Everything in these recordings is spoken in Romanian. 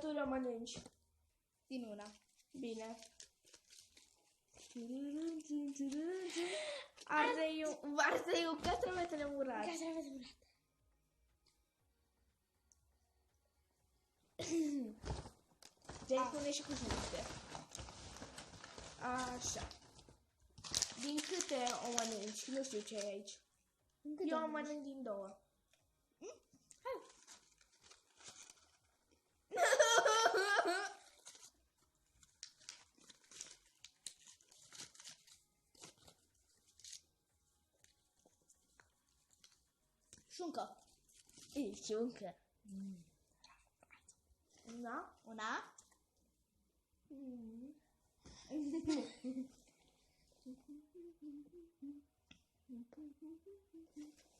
tu le mănânci. Din una. Bine. Ardeiul castravetele murat. Castravete murat. Deci pune și cu jumătate. Așa. Din câte o mănânci? Nu știu ce e aici. Eu o mănânc din 2. Hai. Șuncă. E, șuncă. Da? Una.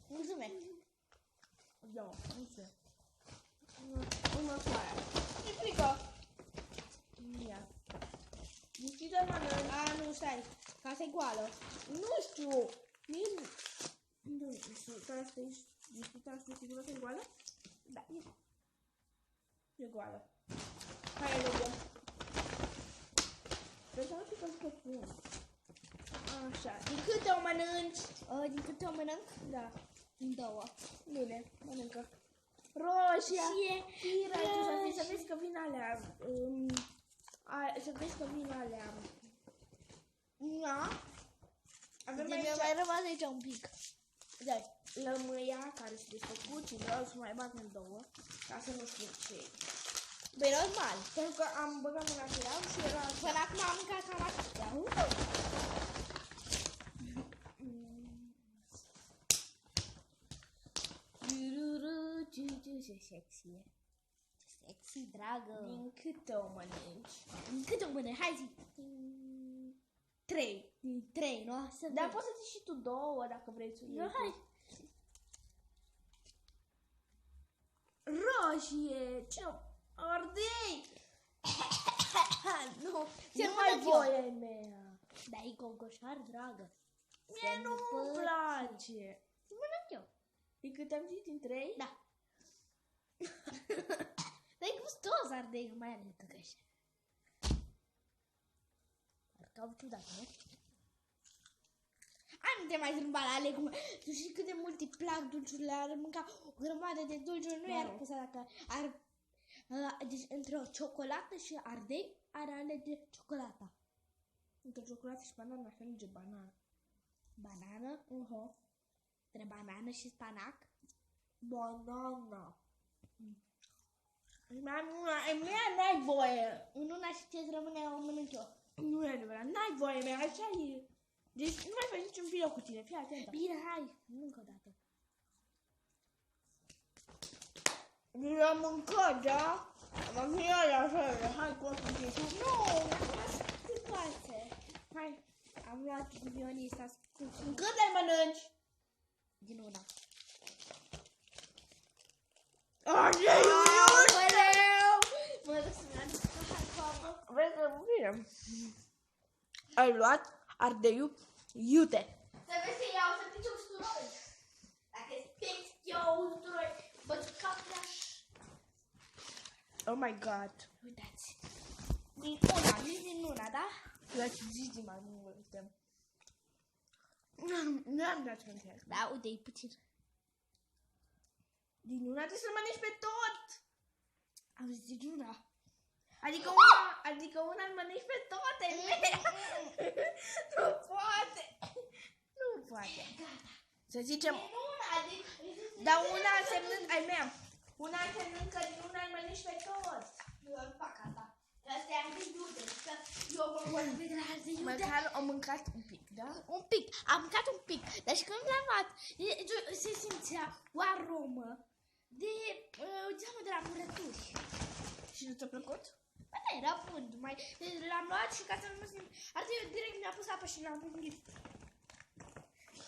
Mulțumesc. Da, nu știu. Următoarea. E frică. Ia. Deschide mănânci. A, nu, stai. Casa e goală. Nu știu. Nu știu. Discuta asta sigură că e goală? Da, E goală. Hai, legem. Trebuie să nu știu că spun. Așa. Din câte o mănânci? din câte o mănânc? Da. Din 2. Bine, mănâncă. Roșia. Și e Pira, să vezi că vin alea. Să vezi că vin alea. Da. Avem De aici mai rămas aici un pic. da, lămâia care s-a desfăcut și vreau să mai bag în 2 ca să nu știu ce e. Băi, normal. Pentru că am băgat în acheram și era așa. Până acum am mâncat cam atâtea. Ce sexy e. Sexy, dragă. Din câte o mănânci? Din câte o mănânci? Hai zi. 3. Din 3, nu? Să Dar vedem. poți să zici și tu 2 dacă vrei să iei. Hai. Roșie! Ce? Ardei! Nu, Ce mai voie mea? dar e cocoșar, dragă. Mie nu-mi place. Să mănânc eu. Din câte am zis, din 3? Da. Dar e gustos ardei, mai ales tăgăș. Ar cau ciudat, nu? Hai, nu te mai zâmba la ale cum... Tu știi cât de mult îi plac dulciurile, ar mânca o grămadă de dulciuri, nu i-ar păsa dacă ar... Deci între o ciocolată și ardei ar alege ciocolata. Între ciocolată și banană aș alege banană. Banană? Între banană și spanac? Banana. Mea n-ai voie. În una și ce-ți rămâne o mănânc eu. Nu e adevărat, n-ai voie mea, așa e. Deci nu mai faci niciun video cu tine, fii atentă. Bine, hai, mănânc o dată. L-am mâncat, da? Am mâncat la fel, hai cu asta de tu. Nu, am luat câtoase. Hai, Am luat vionista scurt. cât le mănânci? Din una. Aoleu! Mă duc să-mi aduc acolo. Vrei să vină? Ai luat ardeiul iute. Să vezi că iau să pice usturoi. Dacă spingi eu usturoi, bă-ți capleaș. Oh my god. Uitați. Din una, nici din una, da? L-ați zis din mai multe. Nu am dat să încerc. Da, uite, e puțin. Din una trebuie să mănânci pe tot. Am zis din una. Adică una îl mănânci pe toate. Nu poate. Nu poate. Să zicem, Din una, adică... dar una însemnând, ai mea, una însemnând că din una îl mănânci pe tot. Eu îl fac asta. Asta e ardei iute. Eu mă vorbesc de la ardei iute. Măcar o mâncat un pic, da? Un pic, am mâncat un pic, dar și când l-am luat, se simțea o aromă de, geamă de la murături. Și nu ți-a plăcut? Bă, da, era bun, l-am luat și ca să nu mă simt, ardeiul direct mi-a pus apă și l-am pus.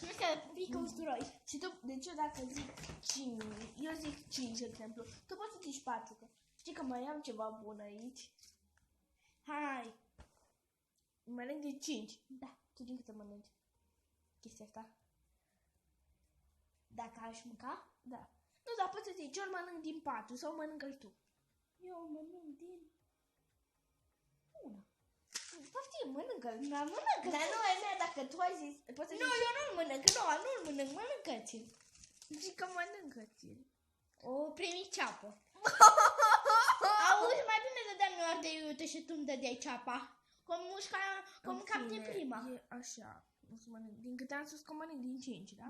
Nu știu, pică usturoi. Și tu, deci eu dacă zic 5, eu zic 5, de exemplu, tu poți să zici 4, că știi că mai am ceva bun aici. Hai! Mănânc de 5. Da, Tu din câte mănânci chestia asta? dacă aș mânca, Da. Nu, dar poți să zici, eu îl mănânc din 4 sau mănâncă-l tu. Eu mănânc din una. Poftim, mănâncă. Da, mănâncă. Dar nu ai mea, dacă tu ai zis... Poți să Nu, zici, eu nu-l mănânc, nu-l mănânc, mănâncă-ți-l. zici că mănâncă-ți-l. O primi ceapă. Auzi, mai bine dădeam eu ardei iute și tu îmi dădeai ceapa. Cum mâncam din prima. E așa. O să mănânc. Din câte am spus că mănânc din 5, da?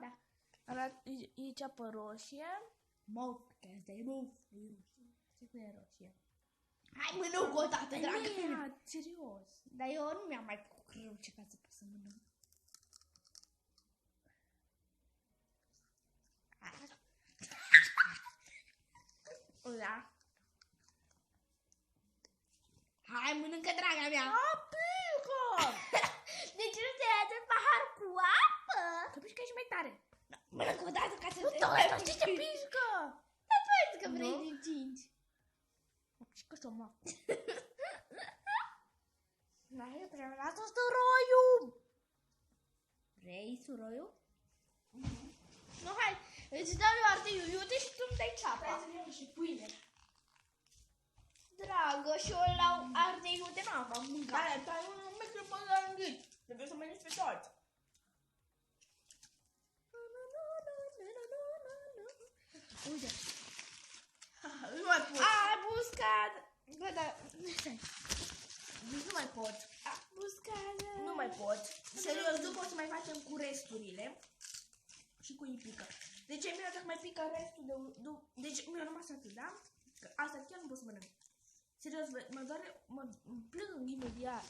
Da. E ceapă roșie. Mău, că asta e roșie. Ce cu e roșie? Hai mănânc o dată, dragă. Ia, serios. Dar eu nu mi-am mai făcut cruce ca să pot să mănânc. Da. Hai, mănâncă, draga mea. Apică! De ce nu te-ai dat pahar cu apă? Că pișcă și mai tare. Mănâncă o dată ca să te... Uite, ce te pișcă? Da, tu ai zis că vrei Nu? din 5. Mă pișcă și-o, mă. N-ai trebuie la tot suroiul. Vrei suroiul? Nu, hai, îți dau eu ardeiul iute și tu îmi dai ceapa. Hai să iau și pâine. Dragă, și eu la ardei iute n-am mâncat. Dar tu ai un metru până la îngât. Trebuie să mănânci pe toți. Uite. Nu mai pot. A, buscat. Bă, da, stai. Nu mai pot. A, buscat. Nu mai pot. Serios, după o să mai facem cu resturile. Și cu ipică. Deci, Emilia, dacă mai pică restul de... Deci, mi-a rămas atât, da? Că asta chiar nu pot să mănânc. Serios, mă doare, mă plâng imediat.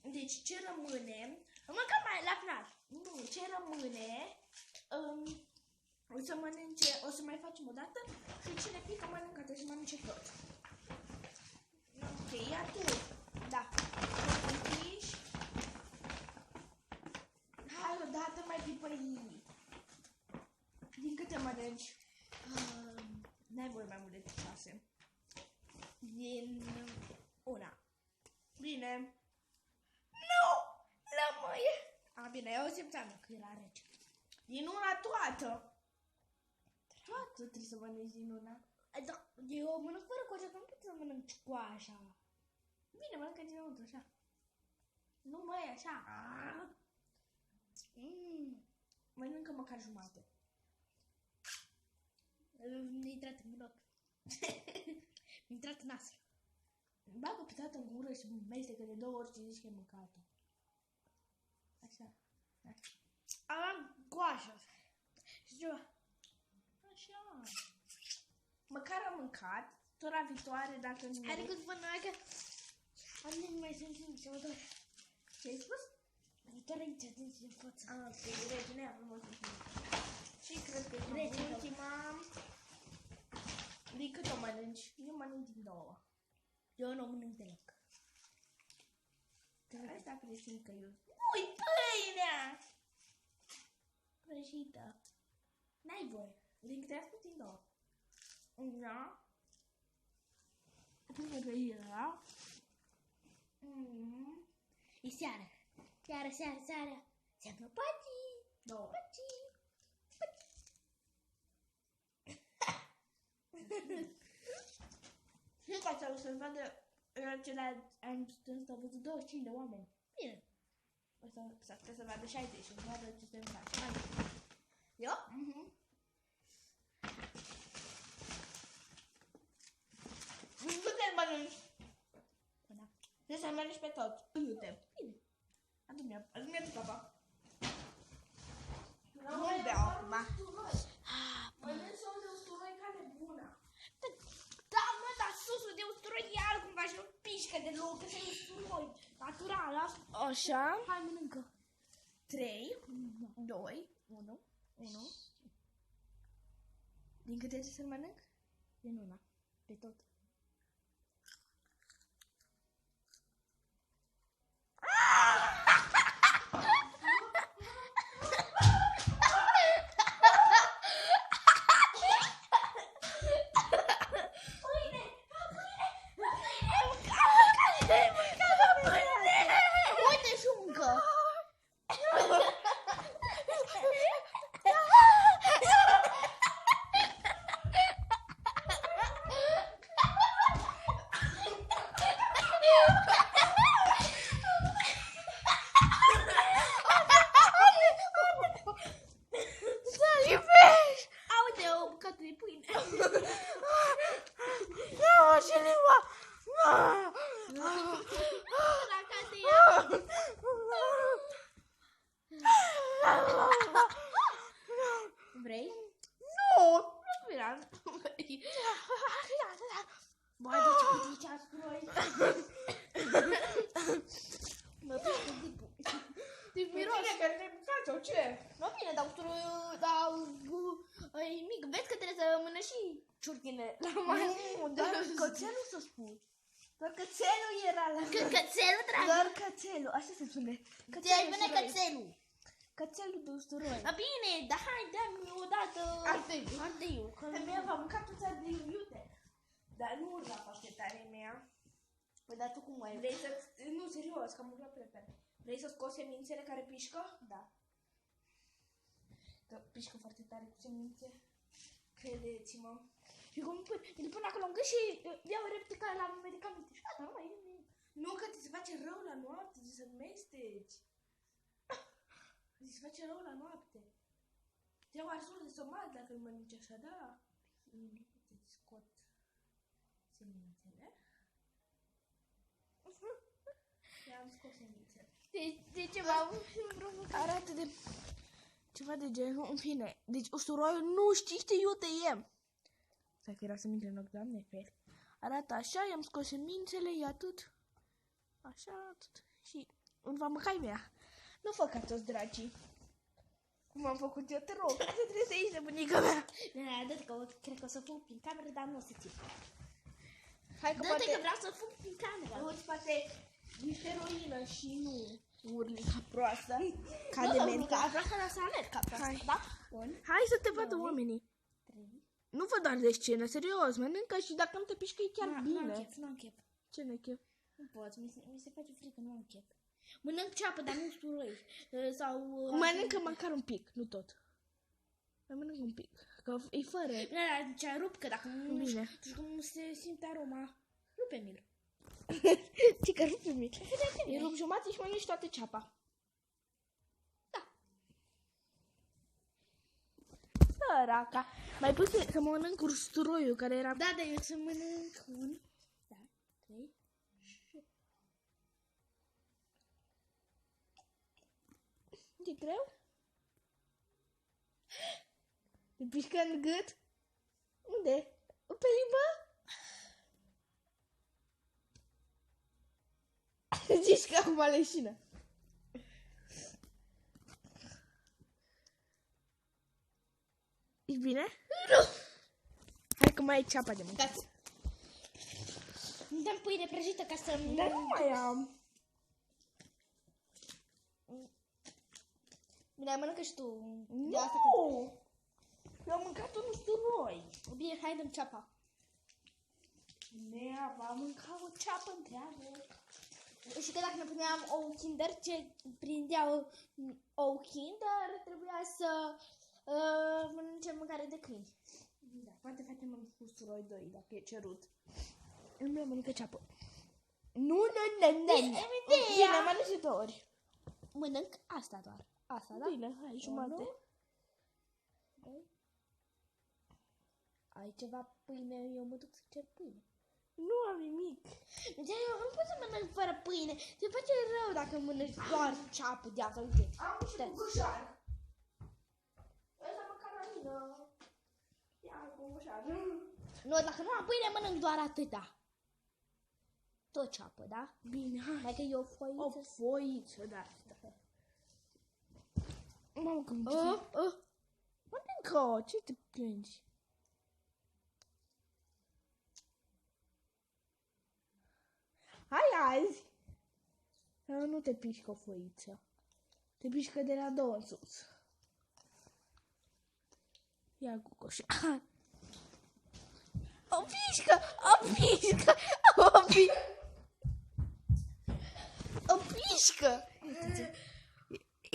Deci, ce rămâne... Mâncăm mai la final. Nu, ce rămâne... o să mănânce, o să mai facem o dată și cine pică mănâncă, trebuie să mănânce tot. Ok, ia tu. Da. Piși. Hai o dată mai pipăi. Din câte mănânci? N-ai voie mai mult de 6. Din una. Bine. Nu! Lămâie. A, bine, eu simțeam că era rece. Din una toată. Toată trebuie să mănânci din una. Da, eu mănânc fără coajă, că nu pot să mănânc coaja. Bine, mănâncă dinăuntru, așa. Nu mai așa. Mănâncă măcar jumate. Mi-a intrat în ochi. Mi-a intrat în nas. Bagă pe toată în gură și mestecă de 2 ori și zici că e mâncat-o. Așa. Am coajă. Și ceva. Așa. Măcar am mâncat. Tura viitoare, dacă nu... Adică după că am nu mai simțit ce mă doare. Ce ai spus? Mă doare aici, atunci în față. Ah, ok, rece, ne-a frumos. Și cred că e Rece, ultima. Din cât o mănânci? Eu mănânc din 2. Eu nu mănânc deloc. Asta presimt că eu... Ui, pâinea! Prăjită. N-ai voie. Din câte ai spus din 2. Da. Pune pe ea. E seară. Seară. Seamnă patii. 2. Patii. Și ca să se vadă acela am strâns, au văzut 25 de oameni. Bine. O să se vadă 60 și vadă ce se face. Eu? Nu te mănânci. Da. Trebuie să mănânci pe tot. Uite. Bine. Adu-mi tu capa. Nu beau acum. Mănânci o de usturoi ca nebuna. Da, mă, dar susul de usturoi e altcumva și nu pișcă de loc, că e usturoi. Natural, asta. Așa. Hai, mănâncă. 3, 2, 1. Din câte trebuie să-l mănânc? Din una. Pe tot. Uite și încă. ce usturoi. Mă pică dipul. Deci miros. Bine că te bucați sau ce? Nu bine, dar usturoiul, e mic. Vezi că trebuie să mână și ciurchine la mare. Nu, doar cățelul să spun. Doar cățelul era la Cățelul, dragă. Doar cățelul, așa se spune. Ți-ai bine cățelul. Cățelul de usturoi. A, bine, dar hai, dă-mi odată Ardeiul. ardeiul. Că Femeia v-a mâncat toți ardeiul, iute. Dar nu urla paștetarea mea. Păi, dar tu cum ai? Vrei să... Nu, serios, că am urlat repede. Vrei să scoți semințele care pișcă? Da. Că pișcă foarte tare cu semințe. Credeți-mă. Și cum îl pun acolo în gât și iau repede ca la medicamente. Și gata, nu mai e. Nu, că ți se face rău la noapte, ți se mesteci. Ți se face rău la noapte. Te iau arsuri de stomac dacă îl mănânci așa, da? Îți scot semințele. I-am scos semințele. De ceva Arată de... Ceva de genul, în fine. Deci usturoiul nu știi iute e. Stai că era semințele în ochi, doamne, fel. Arată așa, i-am scos semințele, e atât. Așa, atât. Și îmi va mânca mea. Nu fă ca toți dragii. Cum am făcut eu, te rog. Trebuie să ieși de bunica mea. Dă-te că cred că o să fug prin cameră, dar nu o să țin. Hai că Dă-te poate... că vreau să fug prin cameră. Uite, poate niște heroină și nu urli ca proastă. Ca Nu, de că mental. vreau să alerg ca proastă, Hai. da? Bun. Hai să te vadă Doi. oamenii. 3. Nu vă doar de scenă, serios, mănâncă și dacă nu te pișcă e chiar Nu am bine. chef, nu am chef. Ce ne chef? Nu pot, mi se face frică, nu am chef. Mănânc ceapă, dar nu usturoi. Sau... Mănâncă măcar un pic, nu tot. Mai mănânc un pic, că e fără. Bine, dar ce rup, că dacă nu Bine. știu cum se simte aroma, rupe-mi-l. Ce că rupe mi. Îi rup jumate și mănânci toată ceapa. Da. Săraca. Mai pus să mănânc usturoiul care era... Da, dar eu să mănânc un... Da, 3. E greu? Te pișcă în gât? Unde? Pe limbă? Zici că acum leșină. Ești bine? Nu! Hai că mai ai ceapa de mâncat. Gata. Îmi dăm pâine prăjită ca să... Dar nu mai am. Bine, mănâncă și tu. De Nu! asta că... Eu am mâncat un usturoi. Bine, hai dăm ceapa. Nea, va mânca o ceapă întreagă. Și că dacă ne puneam ou Kinder, ce prindea ou Kinder, trebuia să mănânce mâncare de câini. Da, poate facem un usturoi 2, dacă e cerut. Nu mai mănâncă ceapă. Nu. Bine, mănânci de 2 ori. Mănânc asta doar. Asta, da? Bine, hai, jumate. Doi. Ai ceva pâine, eu mă duc să cer pâine. Nu am nimic. Deci eu nu pot să mănânc fără pâine. Se face rău dacă mănânci doar ceapă de asta, uite. Am și bucășar. Ăsta măcar la mine. Ia cu bucășar. Nu, dacă nu am pâine, mănânc doar atâta. Tot ceapă, da? Bine, hai. Mai că e o foiță. O foiță, da. Mamă, că mănâncă, ce te plângi? Hai azi. Dar nu te pișcă o foiță. Te pișcă de la 2 în sus. Ia cu coșar. O pișcă! O pișcă! O pișcă! O pișcă!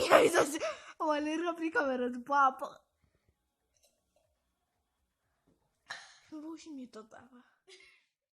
Ia uitați! O alergă prin cameră după apă. Îmi bău și mie tot apa.